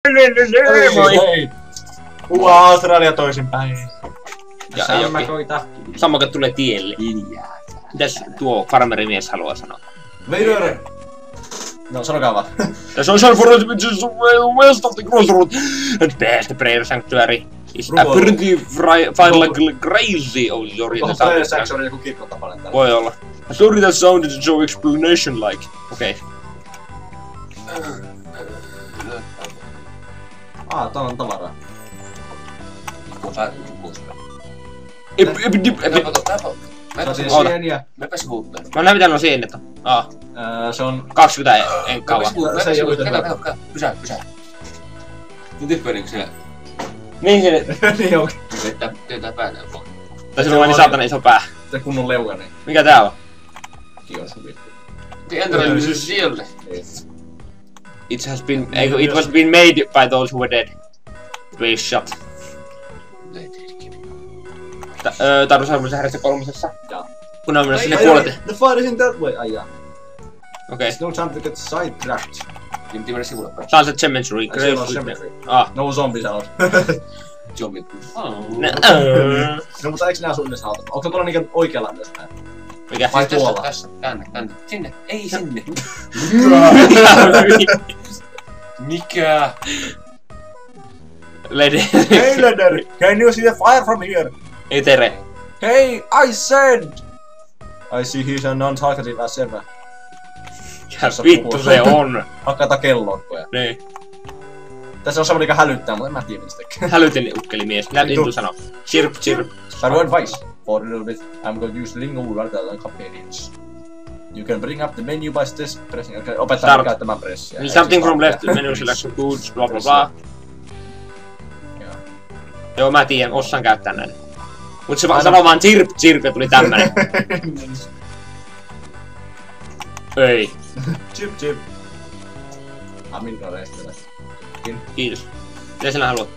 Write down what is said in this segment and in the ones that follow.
Hei! Australia toisinpäin. Ja Sammakoita. Sammakat tulee tielle. Mitäs tuo farmerimies haluaa sanoa? Vader! No, sanokaa vaan. The social forest which is west of the crossroad and past the prayer sanctuary is apparently fine like crazy. Tuohon prayer sanctuary joku kirkotapale täällä. Voi olla. Sorry that sounded so explanation like. Okei. Tää on tavaraa. Mä näin mitä nuo sienet on. Se on 20 en kauan. Se ei oo yhtä. Pysää. Mun tipperi kun siellä. Niin se... Niin onkin. Työtää päätään pois. Tai se on niin saatana iso pää. Se kunnon leuka niin. Mikä tää on? Kios hyvin. Entäpä se siellä? It was been made by those who were dead. Please shut. Tarvitsen arvoisa herrassa kolmosessa. Jaa. Kun on menossa sinne puolet. The fight is in that way. Ai jaa. Okei. There's no time to get sidetracked. Niin piti mennä sivulle päin. Sunset Cemetery. Siellä on cemetery. No zombi sanoo. Zombie. No mutta eiks nää sun yleensä hautat? Onko tuolla niinkö oikealla myös näin? Mikä? Vai tuolla? Tässä. Käännä. Sinne. Ei sinne. Mikä? Lady. Hey Leder! Can you see the fire from here? Ei tere. Hey, I said! I see he's a non-talkative as ever. Ja vittu se on. Hakata kelloon koja. Niin. Tässä on semmonen joka hälyttää, mutta en mä tiedä mistä tekee. Hälytin ukkelimies. Lintu sanoo. Chirp. Bad advice. For a little bit, I'm going to use lingo rather than companions. You can bring up the menu by this pressing. Okay, opettaa käyttämään pressiä. Something from left menu selection goods, blah blah blah. Joo, mä tiedän, osaan käyttää näin. Mut se sanoo vaan chirp ja tuli tämmönen. Ei. Chip. Minkä reistillä. Kiitos. Mitä sinä haluat?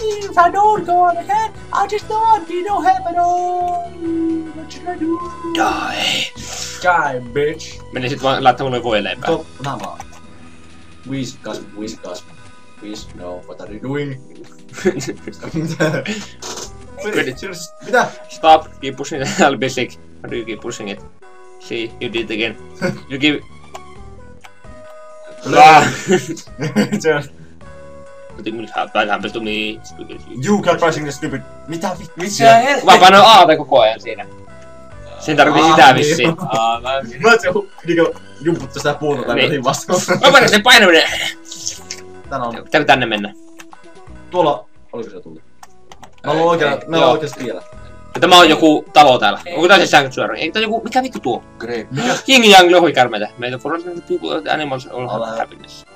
If I don't go on ahead, I just don't need no help at all. What should I do? Die, bitch. Meni sit vaan laittaa mulle voileipää. Nää vaan. Whiskas. Please, no, what are you doing? Mitä? Stop, keep pushing it, I'll be sick. How do you keep pushing it? See, you did it again. You give... You kept pressing the stupid... Mitä vittu? Mä painoin A:ta koko ajan siinä. Sen tarvii sitä vissiin. Mä et se niinku jumputtu sitä puuta tai jotain vastaan. Mä painoin sen painaminen! Tän on... Pitääkö tänne mennä? Tuolla... Oliko se tullut? Mä oon oikeesti tiellä. Tämä on joku talo täällä. Onko tää se sanctuary? Eikö tää joku... Mikä vittu tuo? Mikä? Yin Yang lohikärmeitä. Meitä forest people and animals all have happiness.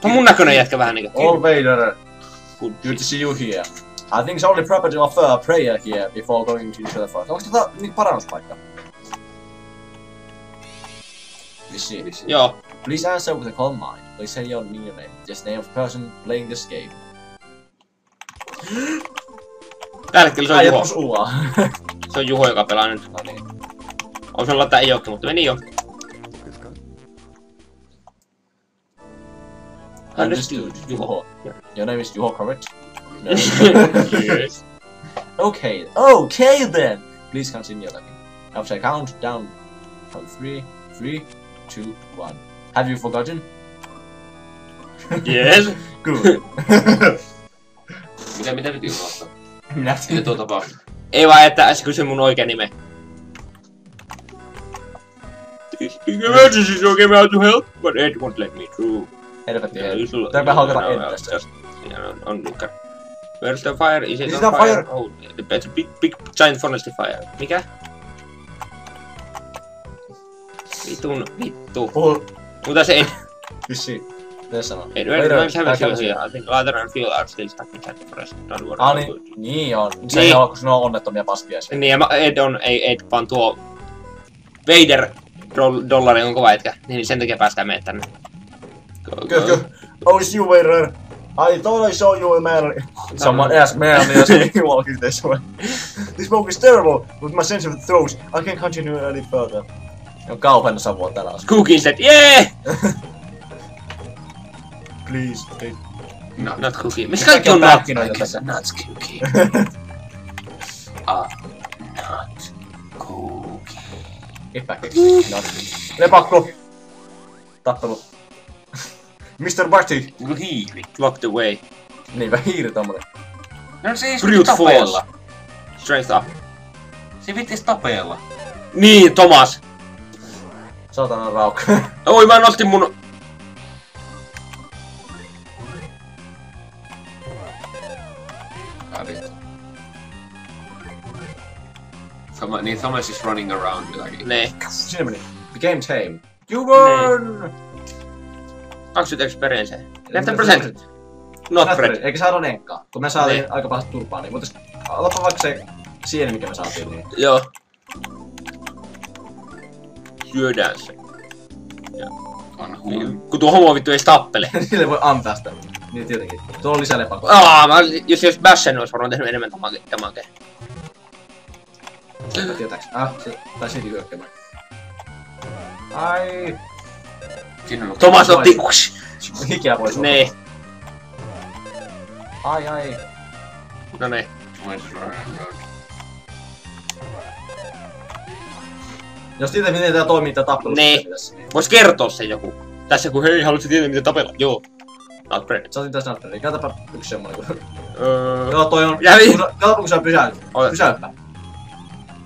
Tuo on mun näköinen jätkä vähän niinkö. All Vader. Good to see you here. I think it's only proper to offer a prayer here before going to the forest. Onko tätä niinku parannuspaikka? Vissi. Joo. Please answer with a calm mind. Please say your name. Just name of the person playing this game. Tällä hetkellä se on Juho. UA. Se on Juho, joka pelaa nyt. No niin. On se laittaa ei ookin, mutta meni jo. Understood, Juho. Your name is Juho, correct? No. Yes. Okay then! Please continue talking. After I count down from 3, 2, 1. Have you forgotten? Yes. Good. Mitä piti unohtaa? Minä Mitä tuo tapahtui? Ei vaan, että se kysyi mun oikea nime. This big emergency so came out to help, but Ed won't let me through. Helvetti. Täypä haukata Ed tästä. On nukkar. Where's the fire? Is it Is on it fire? fire? Oh, it's a big giant forest fire. Mikä? Vittu. Mutta se Ed. Vissi. Mitä sanoo? Ed, where's have fuel here? I think ladder and fuel are still stuck inside the forest. Don't worry. Niin on. Se ei oo, kun ne on onnettomia paskia siellä. Niin, ja Ed on, ei Ed, vaan tuo Vader dollari on kova etkä, niin sen takia päästään meidät tänne. Go. Oh, it's you, Vader. I thought I saw you in man. Someone asked man as he walking this way. This smoke is terrible, with my sensitive throat. I can't continue any further. On kauhean savua täällä. Cookie said, yeah! please. Ei. Not cookie. Missä kaikki on not? pähkinöitä tässä? Not cookie. Not cookie. Lepakko. Tappelu. Mr. Barty. Niinku hiiri. Locked away. Niinpä hiiri tommonen. No se ei Brute tapella. Strength up. Se vittis tapella. Niin, Thomas. Saatana raukka. Oi, mä nostin mun... Niin Thomas is running around jotakin. Nee. Siinä meni. Became tame. You won! 20 experience. 10%. Not bread. Eikä saada nenkkaa. Kun me saatiin Niin. aika pahasti turpaa, niin voitais... Otapa vaikka se sieni, mikä me saatiin, niin... Joo. Syödään se. On huono. Kun tuo homo vittu ei tappele. Niille voi antaa sitä. Niin tietenkin. Tuolla on lisää lepakoa. Jos Bashen olisi varmaan tehnyt enemmän damakea. Tietääks? Se taisi heti hyökkäämään. Ai... Siinä on Thomas otti... Hikeä pois. Nee. Ai. No nee. Thomas is running around. Jos tietää miten tää toimii tää tappelu. Niin. Vois kertoa se joku. Tässä kun hei, haluatko tietää miten tapella? Joo. Not bread. Saatiin tässä näyttää, niin käytäpä yksi semmonen kun... Öö... Joo, toi on... Jäi. Kato kun sä pysäyt. Ota. Pysäyppä.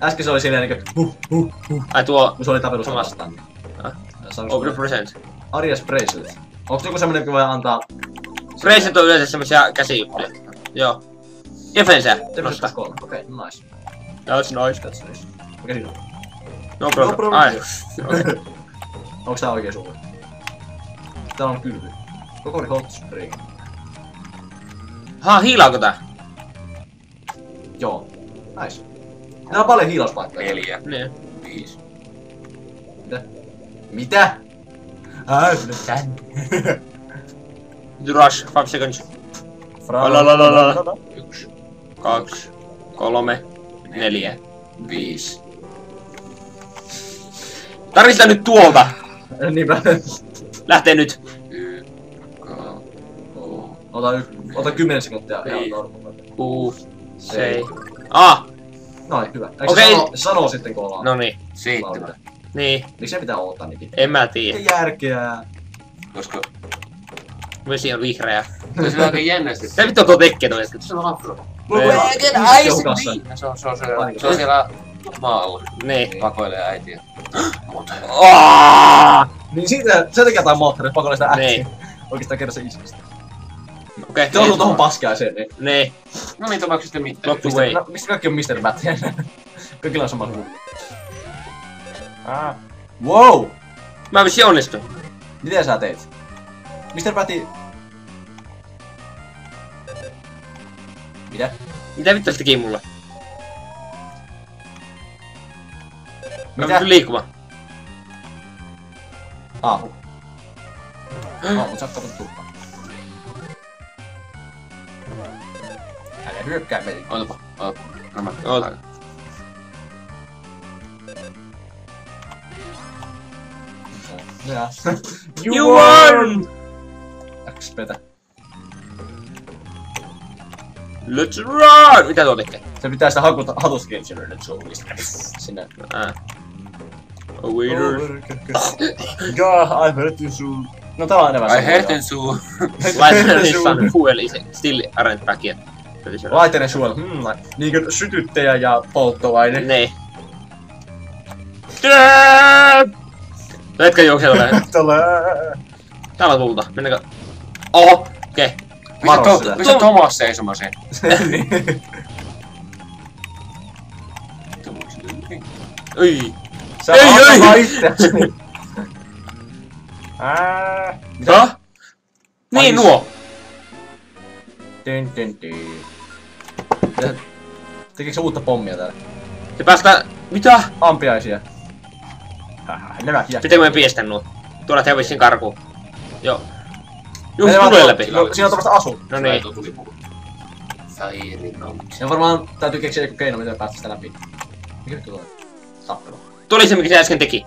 Äsken se oli siinä niinkö... Ai tuo... Kun se oli tapelusta Thomas. vastaan. Over the present. Arias Bracelet. Onks joku semmonen, joka voi antaa... Present on yleensä semmosia käsijuttuja. Joo. Defense. Defense 3. Okei, nice. That's nice. That's nice. Mikä siinä on? No problem. No problem. Ai. Okei. Onks tää oikein sulle? Täällä on kylvy. Kokori hot spring. Hiilaako tää? Joo. Nice. Täällä on paljon hiilauspaikkoja. 4, Niin. 5. Mitä? Rush, 5 seconds. 1, 2, 3, 4. 5. Tarvitsee nyt tuolta! Niinpä. Lähtee nyt. Ota 10 sekuntia. Ei. Ihan normaali. 6, Ei. 7. Ah! Noin, hyvä. Eikö Okei. se sanoo sitten kun ollaan? Noniin. 7. Niin. Miksi se pitää odottaa niin pitkään? En mä tiedä. Ei järkeä. Koska Vesi on vihreä. se on aika jännästi. Tää vittu on tuo tekee toi äsken. Se on afro. Kehukassa. Se on siellä maalla. Niin. Pakoilee äitiä. Niin siitä, sen takia tää on moottori, pakolle sitä äkkiä. Niin. Oikeastaan kerran se iskistä. Okei. Se on ollut tohon paskeaseen, niin. Niin. No niin, tapauksessa sitten mitään. Lock the way. No, mistä kaikki on Mr. Bat? Kaikilla on sama hullu. Wow! Mä vissi onnistu. Miten sä teit? Mr. Batti... Mitä? Mitä vittu se teki mulle? Mä Mitä? pystyn liikkumaan. Mut sä oot katsottu turpaa. Älä hyökkää meitä. Otapa. Oota. Ja. You won! XPtä. Let's run! Mitä tuo tekee? Se pitää sitä hatusketjulle nyt suullista. Sinne. A waiter. God, I hurt you soon. No tää on enemmän I hurt suu. Laitetaan sun fuel is still aren't back yet. Laiteinen suol. Niinkö sytyttäjä ja polttoaine. Nee. Etkä juokse ole. Täällä on tulta. Mennäänkö? Oho! Okei. Pistä Thomas seisomaan sen. Ei! Sä Ei, vaan ei. itseäsi. Mitä? Niin nuo! Tyn. Tekeekö se uutta pommia täällä? Se päästään... Mitä? Ampiaisia. Nämä hiekka. Pitääkö me piestä nuo? Tuolla lähtee vissiin karkuun. Joo. Juu, Ne vaan tulee läpi. No, siinä on tämmöstä asu. No niin. Ja varmaan täytyy keksiä joku keino, miten päästä sitä läpi. Mikä nyt tulee? Tappelu. Tuli se, mikä se äsken teki.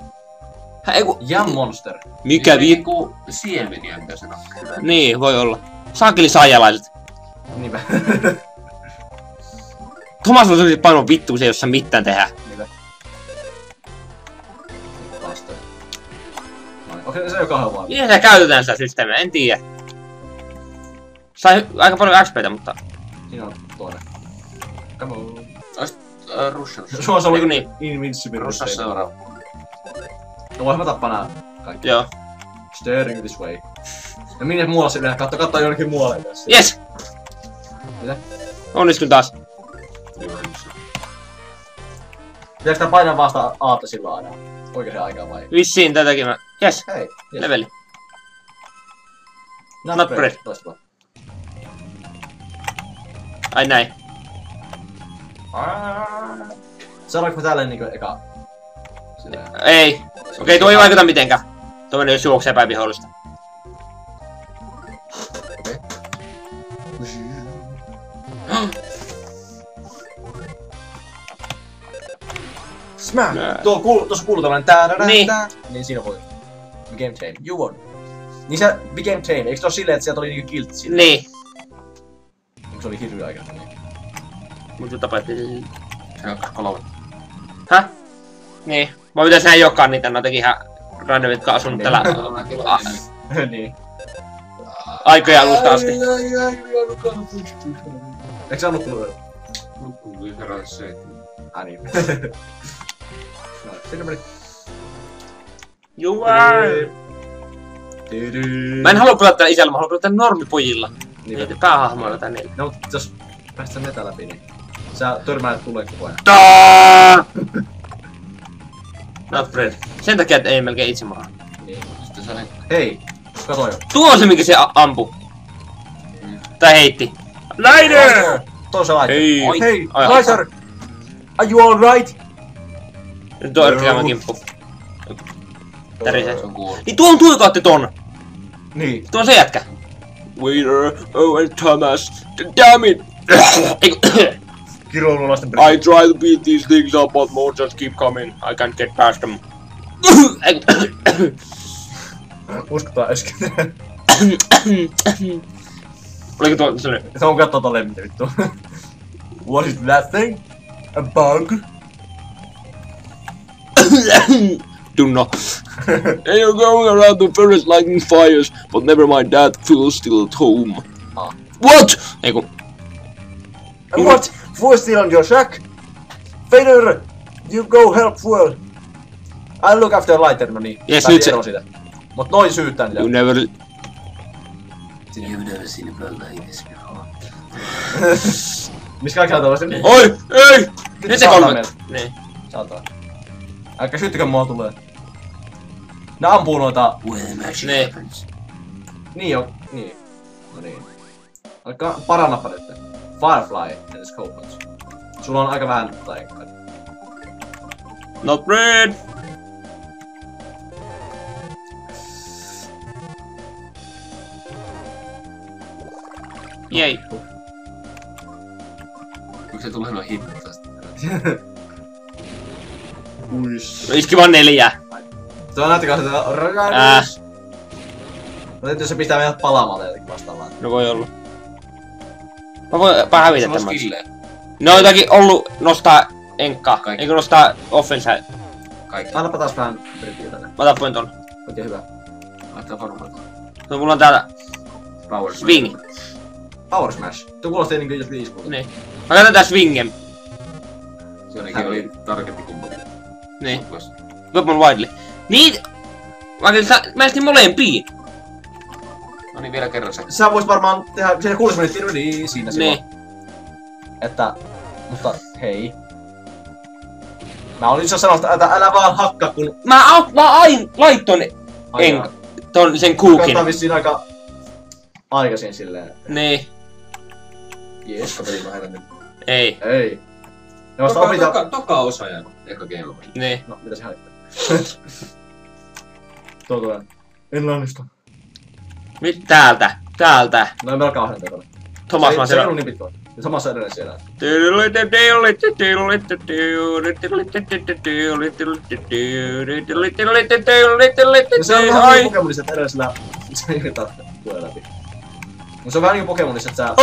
Eiku... Jam Monster. Mikä Niinku siemeniä mitä se on. Niin, voi olla. Saakeli saajalaiset. Niinpä. Thomas on sellainen paino vittu, se ei osaa mitään tehdä. Mitä? Vasta. Okei, se on jo kahden vaan. Miten sitä käytetään sitä systeemiä? En tiedä. Sai aika paljon XPtä, mutta... Siinä on toinen. Come on. Russian. Se on ollut niin. Invincible. Russian seuraava. No voihan mä tappaa nää kaikki. Joo. Staring this way. Ja minne muualla silleen? Katso jonnekin muualle tässä. Yes! Mitä? Onnistun taas. Pitääkö tää painaa vasta A:ta silloin aina? Oikeeseen aikaan vai? Vissiin tätäkin mä... Yes! Hei. Yes. Leveli. Not bread. Toista vaan. Ai näin. Saadaanko me tälleen niinku eka? Silleen. Ei. Okei, tuo ei vaikuta mitenkään. Tuo menee jos juoksee päin vihollista. Okei. Smash! Tuossa kuuluu tällainen täädädä. Niin. Niin siinä voi. Became tame. You won. Niin se became tame. Eikö se oo silleen, että sieltä oli niinku kiltti silleen? Niin. Se oli hirveä aika. Mut tapettiin. Se on 3. Häh? Niin. Mä pitäis näin jakaa niitä noitakin ihan randomit, jotka asunut Niin. täällä Niin. aikojen alusta asti. Eikö sä oo nukkunut yöllä? Nukkuu herää 7. Niin. No, sinne meni. You are. Mä en halua pelata tällä isällä, mä haluan pelata normipojilla. Niitä päähahmoilla tänne. No, mut jos päästään netä läpi, niin sä törmäät tulee koko ajan. Not bread. Sen takia, että ei melkein itse maa. Niin. Sitten se Hei, kato jo. Tuo on se, mikä se ampui. Tai heitti. Lighter! Toisa laite. Hei. Hei, Ai, Lighter! Are you alright? Nyt tuo yrkkäämän kimppu. Tärisee. on kuollut. Niin tuo on tuo kautta ton. Niin. Tuo on se jätkä. Waiter, and Thomas. Damn it! Kiroilulaisten I try to beat these things up, but more just keep coming. I can't get past them. Uskotaan äsken. Oliko tuo sellainen? Se on kattoo tolleen mitä vittu. What is that thing? A bug? Dunno. They are going around the forest lighting fires, but never mind that, Phil's still at home. Ah. What? Eiku. What? Fuel still on your shack? Vader! You go help Fuel. I'll look after Lighter, no niin. Yes, Pääsi nyt se- eroon siitä. Mut noin syyttää niitä. You never... You've never seen a blood like this before. Missä kaikki on tällaisen? Oi! Ei! Nyt se saattaa kolme. meiltä. Niin. Saattaa. Älkää syyttäkö mua tulee. Ne ampuu noita... Where the magic Nee. happens. Niin jo. Niin. No niin. Alkaa parannapa nyt. Firefly and Scope. Sulla on aika vähän taikkaa. Not red! Jei. Miksi se tulee noin hitto tästä? Uish. No iski vaan 4. Se on näyttäkää sitä rakennus. No tietysti se pistää meidät palaamaan jotenkin vastaavaan. No voi olla. Mä voin vähän hävitä Sulla on tämän. skillejä. Ne on jotakin ollut nostaa enkkaa. Kaikki. Eikö nostaa offensa? Kaikki. Annapa taas vähän brittiä tänne. Mä tapoin ton. Oikein hyvä. Laittaa varmaan. No mulla on täällä Power swing. Power Smash. Tuo kuulosti niinku jos 5 puolta. Niin. Mä käytän tää swingen. Se ainakin oli tarkempi kumpi. Niin. Weapon widely. Niin! Mä estin molempiin. No niin, vielä kerran se. Sä vois varmaan tehdä, siinä 6 minuuttia niin siinä silloin. Niin. Että, mutta hei. Mä olin just sanonut, että älä vaan hakka kun... Mä laitton sen kuukin. Katsotaan vissiin aika aikaisin silleen. Niin. Jees, katsotaan vähän nyt. Ei. Ei. Ne vasta opita... Toka osa ja eka game over. Niin. No, mitä se haittaa? Tuo tulee. En lannistu. Täältä. Täältä. No ei meillä kauhean tekoa. Thomas, mä se ei siellä. ollut niin pitkä. Samassa edelleen siellä. Se on vähän niin Pokemonissa, että edellisellä... Se ei tulee läpi. Se on vähän niin Pokemonissa, että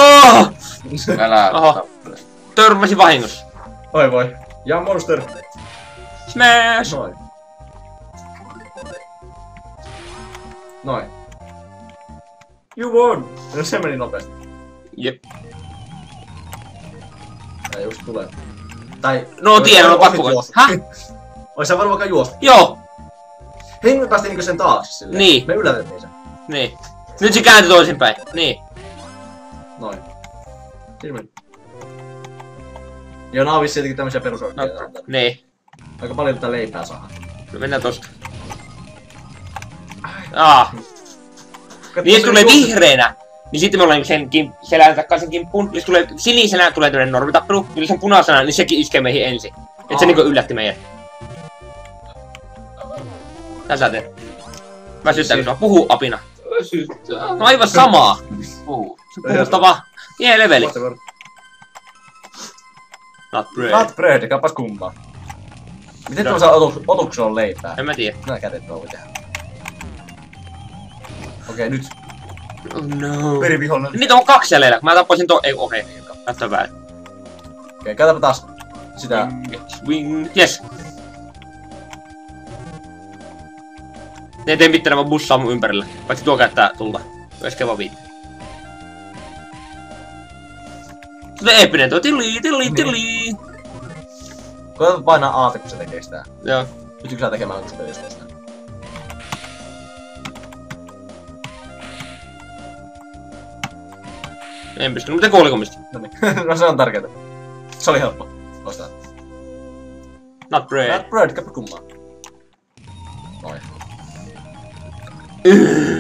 sä... Älä tappele. Törmäsin vahingossa. Oi voi. Ja monster. Smash! Noin. Noin. You won! No se meni nopeasti. Jep. Tai just tulee. Tai... No tiedän, on pakko. Häh? Ois sä voinut vaikka juosta. Joo! Hei, me päästiin niinku sen taakse silleen. Niin. Me yllätettiin sen. Niin. Nyt se kääntyi toisinpäin. Niin. Noin. Siinä meni. Joo, nää on vissiin jotenkin tämmösiä perusorkkeja. Niin. Aika paljon tätä leipää saa. No mennään tosta. Niin jos tulee vihreänä, niin sitten me ollaan sen selän takkaan sen kimppuun. Jos tulee sinisenä, tulee tämmönen normitappelu. Jos on punaisena, niin sekin iskee meihin ensin. Et se niinku yllätti meidät. Tässä teet. Väsyttääkö sua? Puhu apina. Väsyttää. No aivan samaa. Puhu. Se puhusta vaan. Pieni leveli. Not bread. Not bread, kappas kummaa. Miten tuossa otuksella on leipää? En mä tiedä. Nää kädet voi tehdä. Okei, nyt. Oh no. Verivihollinen. Niitä on 2 jäljellä. Mä tappoisin Ei, okei. Näyttää väärin. Okei, käytäpä taas sitä. Swing. Yes. Ne ei tee mitään, vaan bussaa mun ympärillä. Paitsi tuo käyttää tulta. Äsken vaan 5. Tulee eeppinen tuo. Tilli. Koeta painaa Aata, kun se tekee sitä. Joo. Pystytkö sä tekemään kun se pelissä sitä? En pysty, mutta kuolikomista. Noniin. No se on tärkeetä. Se oli helppo. Ostaa. Not bread. Not bread, kappa kummaa. Noin.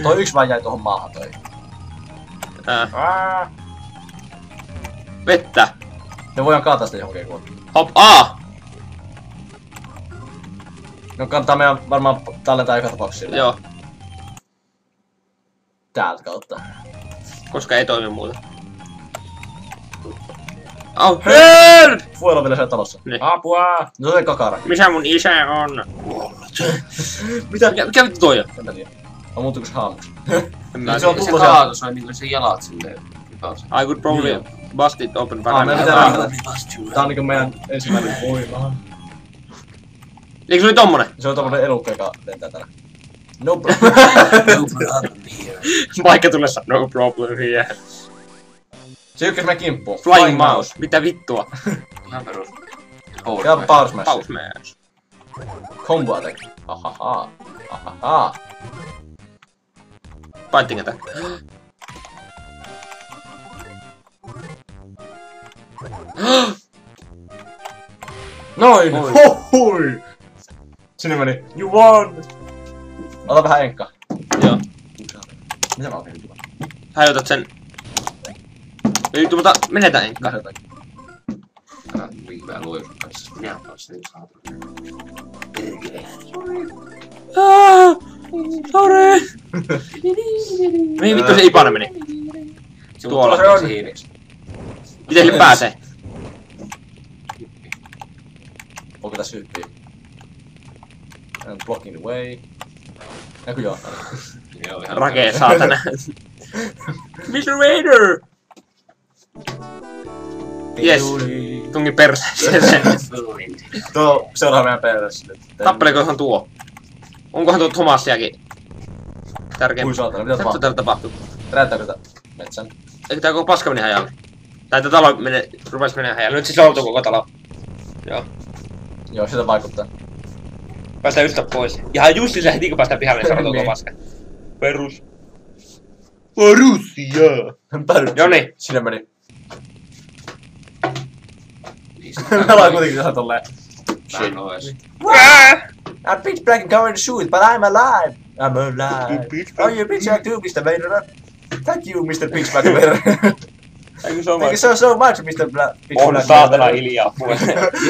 Toi yksi vaan jäi tuohon maahan toi. Vettä. Me voidaan kaataa sitä johonkin kuolla. Hop, No kannattaa meidän varmaan tallentaa joka tapauksessa silleen. Joo, Täältä kautta. koska ei toimi muuta. Oh, help! Fuel on vielä siellä talossa. Niin. Apua! No se kakara. Missä mun isä on? Mitä? Mikä vittu toi on? En mä tiedä. On muuttuuko se haamuksi? En mä Se on tiedä. Se tullut sieltä. kaatus on niinku se jalat silleen. I would probably bust it open Me pitää paremmin. rankata. Tää on niinku meidän ensimmäinen voima. Eikö se oli tommonen? Se on tommonen elukka, joka lentää täällä. No problem. Vaikka tulessa no problem here. Se ykkäs meidän kimppuun. Flying mouse. Mitä vittua? Ihan perus. Ja power smash. Pause smash. Combo attack. Ahaha. Ahaha. Fighting attack. Noin! Hohui! Sinne meni. You won! Ota vähän enkkaa. Joo. Mitä mä oon tehnyt? Hajotat sen. Ei vittu, mutta menetään enkkaa. Älä hyvää luojuus kanssa. Minä oon sen saatu. Perkele. Sorry. Mihin vittu se Ipana meni? Tuolla. se on. Se hiireksi. Miten sille pääsee? Onko tässä hyppii? I'm blocking the way. Näkyy joo. Joo, ihan Rakee saatana. Mr. Vader! Yes. Tungi perseeseen. Tuo seuraa meidän perässä nyt. Tappeleekohan tuo? Onkohan tuo Thomasiakin tärkeä? Kui saatana, mitä Mitä tapahtuu? täällä tapahtuu? Räjättääkö tää metsän? Eikö tää koko paska meni hajalle? Tai tää talo rupes menee hajalle. Nyt siis oltu koko talo. Joo. Joo, sitä vaikuttaa. Päästään ystä pois. Ihan just se heti kun päästään pihalle, niin sanotaan koko paska. Perus. Perusia! Joni. Sinne meni. Me ollaan kuitenkin ihan tolleen. Shit noise. I'm pitch black and covered in shoes, but I'm alive! I'm alive! Oh, you pitch black too, Mr. Vader! Thank you, Mr. Pitch Black Vader! Thank you so Thank you so much, Mr. Pitch On Black saatana Vader! hiljaa.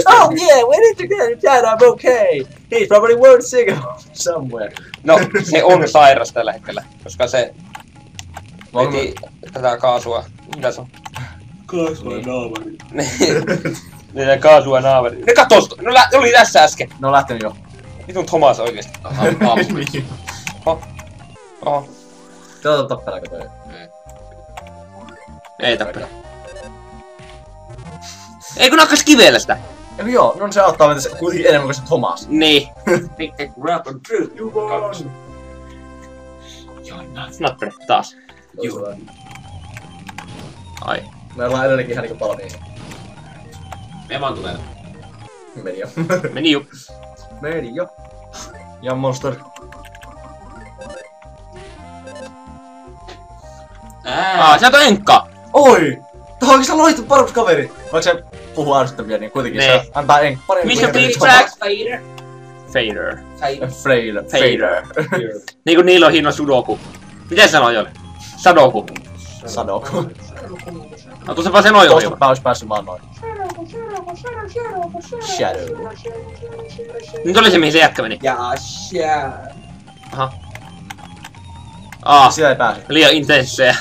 Oh yeah, we need to get him down, I'm okay! He's probably world sick somewhere. No, se on sairas tällä hetkellä, koska se veti tätä kaasua. Mitä se on? Kaasua naamari. Ne kaasua naamari. Ne katos! Ne oli tässä äsken. Ne on lähtenyt jo. Vitun Thomas oikeesti. Niin. Oho. Tätä tappelako toi? Ei tappele. Ei kun nakkas kivellä sitä. Eikö joo, no se auttaa meitä kuitenkin enemmän kuin se Thomas. Niin. Big Tech Rap and Truth. You won! Snappere taas. Joo. Ai. Me ollaan edelleenkin ihan niinku paljon niin. Me vaan tulee. Meni jo. Meni ju. Meni jo. Ja monster. Sieltä on Enkka. Oi! Tuo onko sä loitu parempi kaveri? Vaikka se puhuu ärsyttäviä, niin kuitenkin Nee. se antaa paremmin. Missä Big Black? Fader. Fader. Niinku niillä on hieno sudoku. Miten sanoo jolle? Sadoku. Sadoku. No tuossa vaan se noin Tuosta oli. olisi päässyt vaan noin. Shadow. Nyt oli se mihin se jätkä meni. Aha. Sitä ei pääse. Liian intenseä.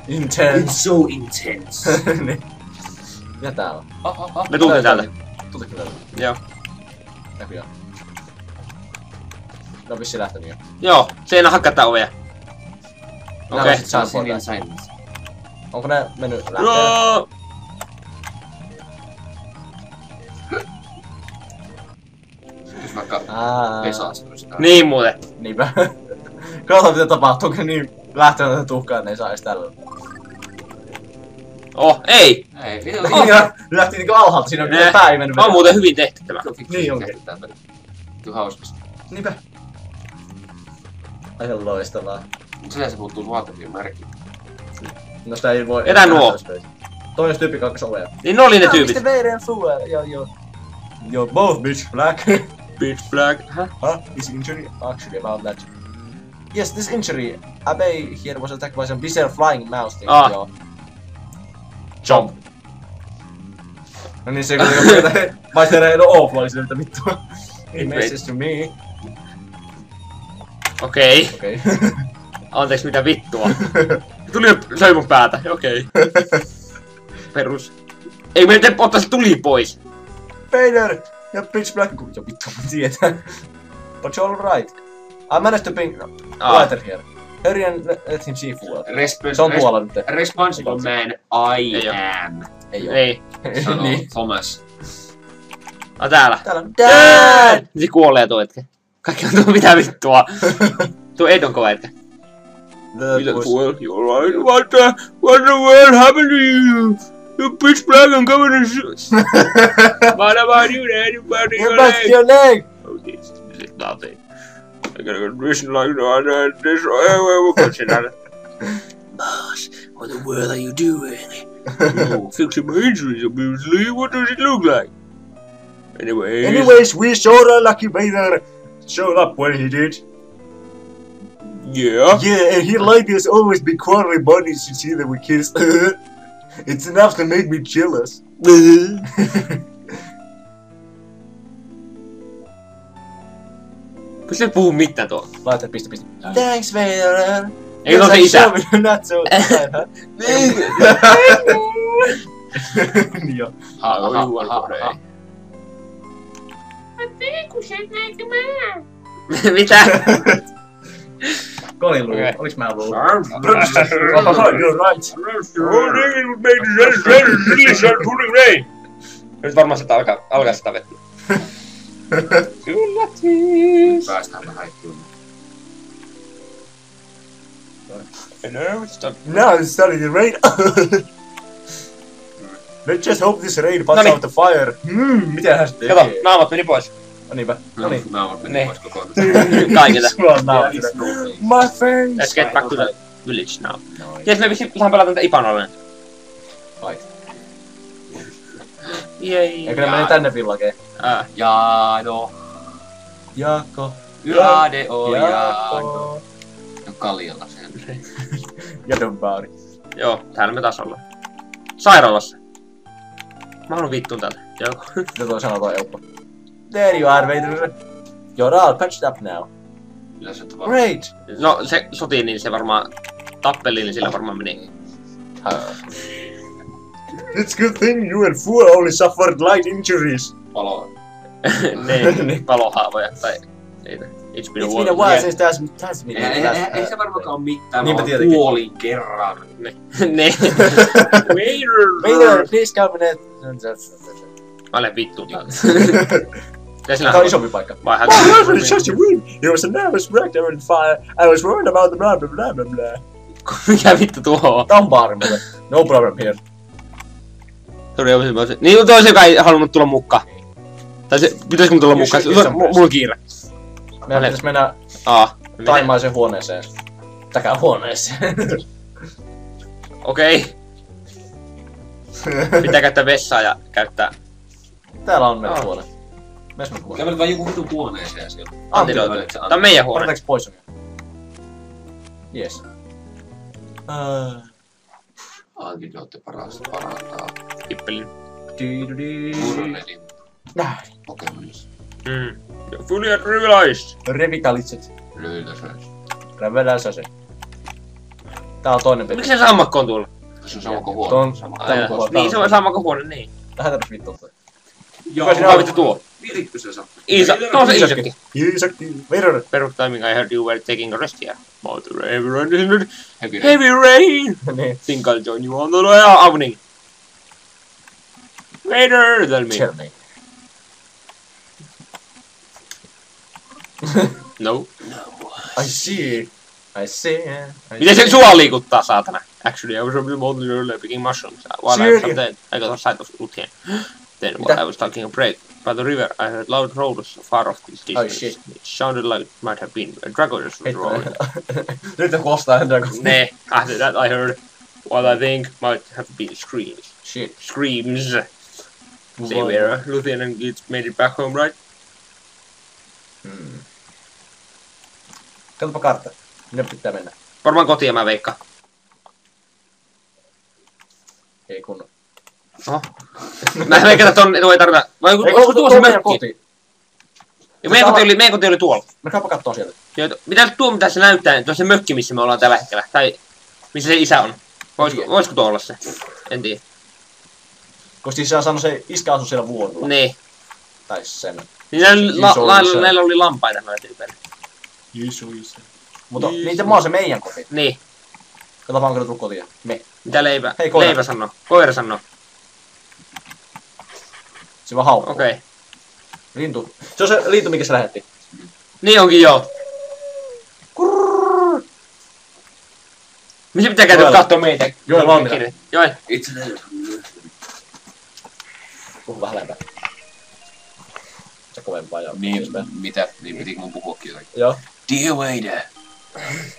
Intense. It's so intense. Niin. Mitä tää on? Me tultiin täältä. Tultiinko täältä? Joo. Näkyy. Ne on vissiin lähtenyt jo. Joo, se ei enää hakata ovea. Okei. Onko ne mennyt lähteä? Joo. Jos vaikka vesaastuista. Niin muuten. Niinpä. Katsotaan mitä tapahtuu, kun niin lähtee näitä tuhkaa, että ne ei saa edes tällä. Oh, ei! Ei, Ja lähti niinku alhaalta, siinä on kyllä pää ei mennyt. On muuten hyvin tehty tämä. Niin onkin. Tuu hauskasti. Niinpä. Ai ihan loistavaa. Mut silleen se puuttuu luotavien märkiä. No sitä ei voi... Etä nuo. Toinen tyyppi kakkos ovea. Niin ne oli ne tyypit. Mr. Vader and Fuel, joo. You're both bitch black. Bitch flag. Huh? Is injury actually about that? Yes, this injury. Abe here was attacked by some bizarre flying mouse thing. Joo. Jump. No niin se kun maistelee offline sille, että vittua. He messes to me. Okei. Okei. Anteeksi mitä vittua. Tuli söi mun päätä, okei. Perus. Ei me nyt ottaa se tuli pois. Vader! Ja pitch black. Ja vittu, mä tiedän. But you're alright. I managed to ping Lighter here. Hurry and let him see fuel. Se on tuolla nyt. Responsible man I am. Ei oo. Ei. Sanoo Niin. Thomas. Täällä. Täällä on Dad! Se kuolee tuo hetke. Kaikki on tuo mitä vittua. Tuo ei ton kova hetke. Fuel, you're right. What the world happened to you? You pitch black and covered in shit. What about you, Dad? What You back your leg! Oh, this is nothing. I gotta go vision like that. This we'll consider. Boss, what the world are you doing? Oh, fixing my injuries, obviously. What does it look like? Anyways, we saw the lucky Vader showed up when he did. Yeah. Yeah, and he like us always be quarterly buddies to see that we kiss. It's enough to make me jealous. Pysty et puhu mitään tuolla. Laita piste. Thanks Vader. Eikö se isä? Not so Niin joo. Mitä? Colin luu. Oliks mä luu? You're right. Nyt varmaan sitä alkaa sitä vettä. Kyllä siis. Päästään vähän ittuun. Now it's starting to rain. Let's just hope this rain puts out the fire. Mitähän se tekee? Kato, naamat meni pois. No niinpä. No niin. Naamat meni Niin. pois kokonaan. Kaikilta. Sulla on naamat. My face. Let's get back to the village now. Ties me ihan pelataan tätä Ipanolleen. Ai. Jei. Eikö ne meni tänne villakeen? Jaano. Jaakko. Jaade o Jaano. Ja Kaljalla sen. Ja Dombaari. Joo, täällä me taas ollaan. Sairaalassa. Mä haluan vittuun täältä. Joo. Mitä toi sanoo toi Euppo? There you are, Vader. You're all patched up now. Great! No se sotiin, niin se varmaan tappeliin, niin sillä varmaan meni. It's good thing you and Fool only suffered light injuries. Paloa. Ne, palohaavoja tai... It's been a It's been a while since that's been Ei se varmaankaan oo mitään, Niinpä mä tietenkin. kuolin kerran. Ne. Vader, please come in. Mä olen vittuun täältä. Tää on isompi paikka. Vai Oh, that was such a win! It was a nervous wreck over the fire. I was worried about the blah blah blah blah blah. Mikä vittu tuo on? Tää on baari mulle. No problem here. Niin toisen, joka ei halunnut tulla mukaan. Tai se, pitäisikö mun tulla mukaan? Mulla on kiire. Meidän pitäis mennä taimaisen huoneeseen. Takään huoneeseen. Okei. Pitää käyttää vessaa ja käyttää... Täällä on meidän huone. Mes me huone. Kävelet vaan joku vitun huoneeseen siellä. Antidote. Tää on meidän huone. Otetaanko poisomia? Yes. Antidote parantaa. Kippelin. Murredin Näin. kokemus. Fully realized. Revitalitset. Löytäsöis. Räveläsä se. Tää on toinen peli. Miksi se sammakko on tuolla? Se on sama kuin Tuo on- huone. Sama. Tää on huone. Niin, se on sammakko huone, niin. Lähetäänkö vittuun? Joo, sinä Mitä vittu tuo? Vittu se saa. No se Iisakki. Iisakki. Vader. Perfect timing, I heard you were taking a rest here. But the heavy rain is not... Heavy Heavy rain! Niin. Think I'll join you on the evening. Vader, tell me. Tell me. No. I see. I see. Miten se sua liikuttaa, saatana? Actually, I was on the mountain earlier picking mushrooms. While I was up there, I got a sight of Luthien. Then, while I was taking a break by the river, I heard loud roars far off this distance. shit. It sounded like it might have been a dragon was roaring. Nyt kun ostaa yhden dragon. Nah, after that I heard what I think might have been screams. Shit. Screams. They were Luthien and Gitz made it back home, right? Katsopa kartta. Minne pitää mennä? Varmaan kotiin mä veikkaan. Ei kunnon. Oho. Mä veikkaan, että tuo ei tarvita. Vai onko tuo se mökki? koti. Ja meidän koti oli tuolla. No käypä kattoo sieltä. Mitä se näyttää? Tuo se mökki, missä me ollaan tällä hetkellä. Tai missä se isä on. Voisiko tuo olla se? En tiedä. Koska siis se sanoi se iskä asui siellä vuonolla. Niin. Tai sen. Niin näillä oli lampaita noilla tyypeillä. Iso isä. Mutta niitä maa on se meidän koti. Niin. Kato vaan, kun tuu kotia. Me. Mitä leipä? Hei, koira. Leipä sanoo. Koira sanoo. Se vaan haukkuu. Okei. Okay. Lintu. Se on se lintu, mikä se lähetti. Niin onkin joo. Missä pitää käydä kattoo meitä? Joel valmiina. Joel. Itse Puhu vähän lämpää. Se kovempaa ja... Niin, mitä? Niin pitikö mun puhuakin jotakin? Joo. Dear Vader,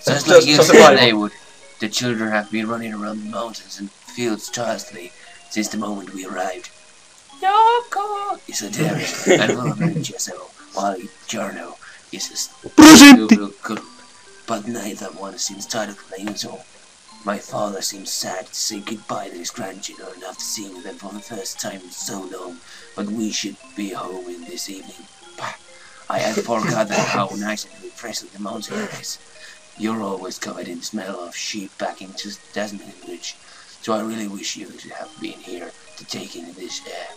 just Se- like you se said vaimo. they would, the children have been running around the mountains and fields tirelessly since the moment we arrived. Yoko is a daring and full of enthusiasm, while Jarno is a stupid cook, but neither one seems tired of playing so. My father seems sad to say goodbye to his grandchildren after seeing them for the first time in so long, but we should be home in this evening. I had forgotten how nice and refreshing the mountain is. You're always covered in the smell of sheep packing, just doesn't it, Rich? So I really wish you could have been here to take in this air.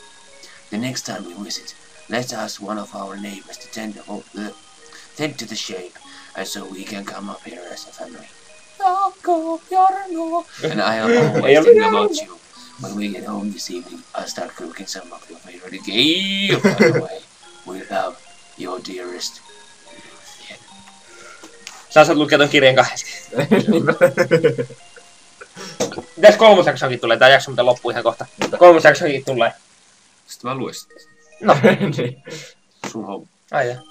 The next time we visit, let's ask one of our neighbors to tend to the shape, and so we can come up here as a family. And I am always thinking about you. When we get home this evening, I'll start cooking some of your favorite game. By the way, we love your dearest. Sä saat lukea ton kirjan kahdesti. Mitäs kolmas jaksoakin tulee? Tää jakso mitä loppuu ihan kohta. Kolmas jaksoakin tulee. Sitten mä luin sitä. No. Niin. Sun homma. Ai jaa.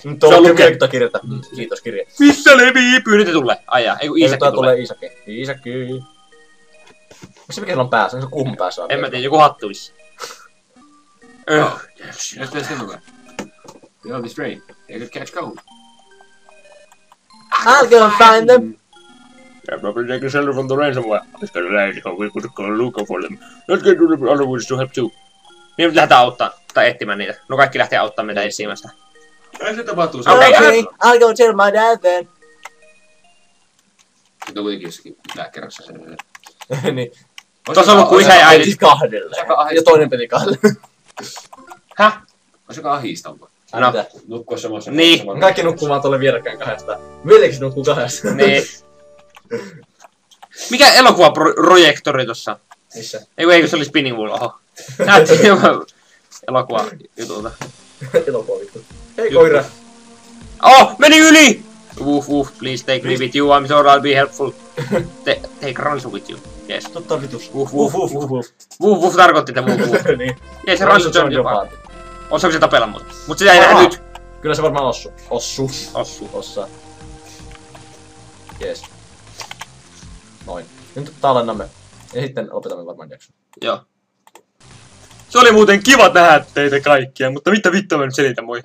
Nyt Se on on lukee. lukea kirjata. Kiitos kirja. Missä Levi? Pyyditä tulee. Ai jaa. Eiku Iisakki Tää tulee. tulee Iisakki. Iisakki. Missä mikä sillä on päässä? Onko se kuuhun päässä? En mä tiedä, joku hattuissa. Let's play Silver. You'll be straight. They could catch cold. I'll go find them. Yeah, probably taking shelter from the rain somewhere. Let's get a lady, so we could go looking for them. Let's get to the other woods to help too. Niin lähdetään auttaa, tai etsimään niitä. No kaikki lähtee auttamaan meitä etsimästä sitä. Ei se tapahtuu. Okei. I'll go tell my dad then. Sitten on kuitenkin jossakin lääkkerässä se. Niin. Tuossa on ollut kuin isä ja äiti. Peti kahdelle. Ja toinen peti kahdelle. Häh? Olisiko ahistanko? No. Nukkua samassa. Niin. Kaikki nukkuu vaan tuolle vierekkäin kahdesta. Veljeksi nukkuu kahdesta. Niin. Mikä elokuvaprojektori tossa? Missä? Eikö se oli Spinning Wheel? Oho. Näytti joku elokuva jutulta. Elokuva vittu. Hei koira. Oh! Meni yli! Please take me with you, I'm sure I'll be helpful. Take Ransu with you. Yes. Totta vitus. Woof tarkoitti te woof. Niin. Yes, Ransu John jopa. Osaako se tapella mut? Mut sitä ei nähdä nyt. Kyllä se varmaan ossu. Ossu. Ossaa. Jees. Noin. Nyt tallennamme. Ja sitten lopetamme varmaan jakson. Joo. Se oli muuten kiva nähdä teitä kaikkia, mutta mitä vittua mä nyt selitän moi.